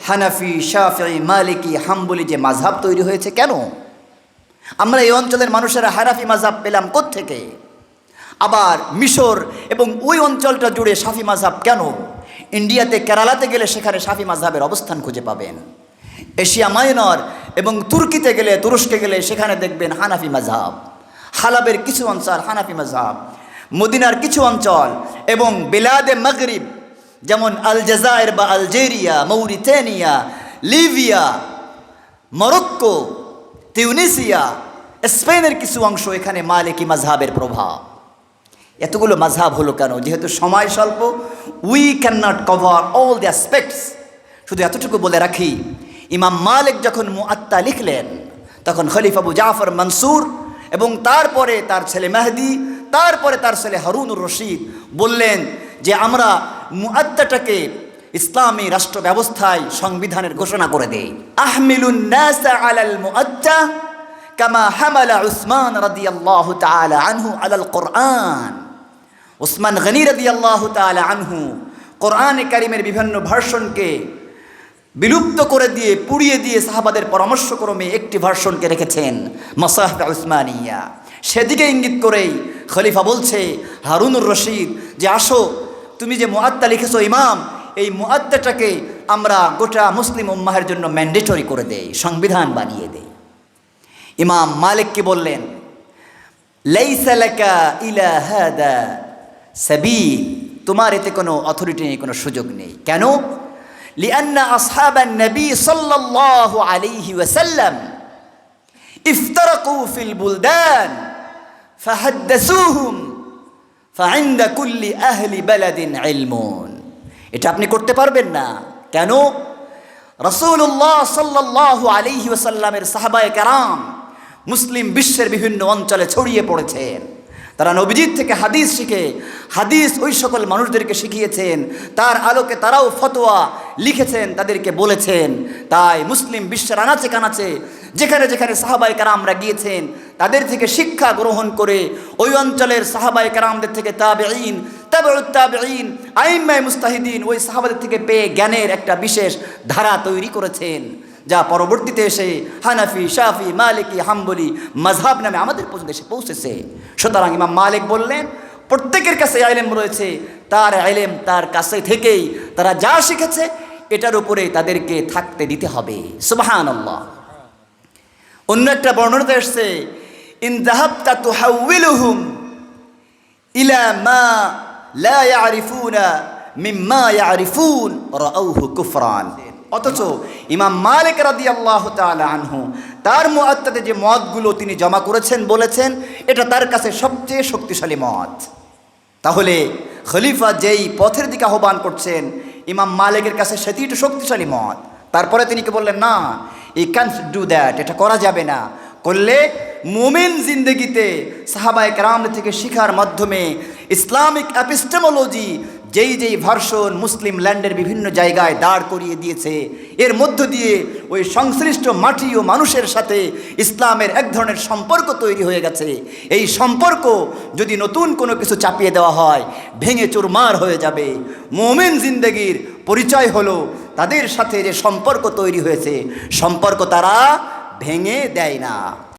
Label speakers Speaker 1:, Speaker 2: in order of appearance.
Speaker 1: হানাফি, শাফিঈ, মালিকি, হাম্বলি যে মাযহাব তৈরি হয়েছে কেন? আমরা এই অঞ্চলের মানুষেরা হানাফি মাযহাব পেলাম কোত্থেকে? আবার মিশর এবং ওই অঞ্চলটা জুড়ে শাফি মাযহাব কেন? ইন্ডিয়াতে, কেরালাতে গেলে সেখানে শাফি মাযহাবের অবস্থান খুঁজে পাবেন। এশিয়া মাইনর এবং তুর্কিতে গেলে, তুরস্কে গেলে সেখানে দেখবেন হানাফি মাযহাব। হালাবের কিছু অঞ্চল হানাফি মাযহাব, মদিনার কিছু অঞ্চল এবং বিলাদে মাগরিব যেমন আলজাজায়ের বা Algeria, Mauritania, Libya, Morocco, Tunisia, স্পেনের কিছু অংশ, এখানে মালিকি মাযহাবের প্রভাব। এতগুলো মাযহাব হলো কেন? যেহেতু সময় স্বল্প, we can not cover all the aspects. শুধু এতটুকু বলে রাখি, ইমাম মালিক যখন মুআত্তা লিখলেন তখন খলিফা আবু জাফর মনসুর এবং তারপরে তার ছেলে মেহদি, তারপরে তার ছেলে হারুনুর রশিদ বললেন যে আমরা মুআত্তাটাকে ইসলামী রাষ্ট্র ব্যবস্থায় সংবিধানের ঘোষণা করে দেই। আহমিলুন নাস আলাল মুআত্তা কামা হামালা উসমান রাদিয়াল্লাহু তাআলা আনহু আলাল কোরআন। উসমান গনি রাদিয়াল্লাহু তাআলা আনহু কোরআনে কারিমের বিভিন্ন ভার্সনকে বিলুপ্ত করে দিয়ে, পুড়িয়ে দিয়ে সাহাবাদের পরামর্শক্রমে একটি ভার্সনকে রেখেছেন, মাসাহিফ উসমানিয়া। সেদিকে ইঙ্গিত করেই খলিফা বলছে হারুনুর রশিদ যে আসো, তুমি যে মুআত্তা লিখেছো ইমাম, এই মুআত্তাটাকে আমরা গোটা মুসলিম উম্মাহের জন্য ম্যান্ডেটরি করে দেই, সংবিধান বানিয়ে দেই। ইমাম মালিক কি বললেন? লাইসা লাকা ইলা হাদা সাবিল, তোমার এতে কোনো অথরিটি নেই, কোনো সুযোগ নেই। কেন? লিআন্না আসহাবান নবী সাল্লাল্লাহু আলাইহি ওয়াসাল্লাম ইফতারাকু ফিল বুলদান ফাহাদ্দাসুহুম ফাইনদা কুল্লি আহলি বালাদিন ইলমুন। এটা আপনি করতে পারবেন না। কেন? রাসূলুল্লাহ সাল্লাল্লাহু আলাইহি ওয়াসাল্লামের সাহাবায়ে কেরাম মুসলিম বিশ্বের বিভিন্ন অঞ্চলে ছড়িয়ে পড়েছেন। তারা নবীজির থেকে হাদিস শিখে, হাদিস ওই সকল মানুষদেরকে শিখিয়েছেন, তার আলোকে তারাও ফতোয়া লিখেছেন, তাদেরকে বলেছেন। তাই মুসলিম বিশ্বের আনাচে কানাচে যেখানে যেখানে সাহাবায়ে কেরামরা গিয়েছেন, তাদের থেকে শিক্ষা গ্রহণ করে ওই অঞ্চলের সাহাবায়ে কেরামদের থেকে তাবেঈন, তাবেউত তাবেঈন, আইম্মায়ে মুস্তাহিদিন, ওই সাহাবাদের থেকে পেয়ে জ্ঞানের একটা বিশেষ ধারা তৈরি করেছেন, যা পরবর্তীতে এসে হানাফি, শাফি, মালিকি, হাম্বলি মাযহাব নামে আমাদের পর্যন্ত এসে পৌঁছেছে। সুতরাং ইমাম মালিক বললেন প্রত্যেকের কাছে ইলম রয়েছে, তার ইলম তার কাছে থেকেই তারা যা শিখেছে এটার উপরে তাদেরকে থাকতে দিতে হবে। সুবহানাল্লাহ। অন্য একটা বর্ণনাতে এসেছে ইন যাহাবতা তুহাউইলুহুম ইলা মা লা ইয়ারিফুনা মিম্মা ইয়ারিফুন রাআউহু কুফরান। অথচ ইমাম মালিক রাদিয়াল্লাহু তাআলা আনহু তার মুআত্তাতে যে মতগুলো তিনি জমা করেছেন, বলেছেন এটা তার কাছে সবচেয়ে শক্তিশালী মত। তাহলে খলিফা যেই পথের দিকে আহ্বান করছেন, ইমাম মালিকের কাছে সেটি একটু শক্তিশালী মত। তারপরে তিনি কি বললেন? না, ই ক্যান্ট ডু দ্যাট, এটা করা যাবে না। করলে মুমিন জিন্দেগিতে সাহাবায়ে কেরামদের থেকে শিখার মাধ্যমে ইসলামিক এপিস্টেমোলজি যেই যেই ভার্সন মুসলিম ল্যান্ডের বিভিন্ন জায়গায় দাঁড় করিয়ে দিয়েছে, এর মধ্য দিয়ে ওই সংশ্লিষ্ট মাটি ও মানুষের সাথে ইসলামের এক ধরনের সম্পর্ক তৈরি হয়ে গেছে। এই সম্পর্ক যদি নতুন কোনো কিছু চাপিয়ে দেওয়া হয়, ভেঙে চুরমার হয়ে যাবে। মুমিন জিন্দেগির পরিচয় হলো তাদের সাথে যে সম্পর্ক তৈরি হয়েছে, সম্পর্ক তারা ভেঙে দেয় না।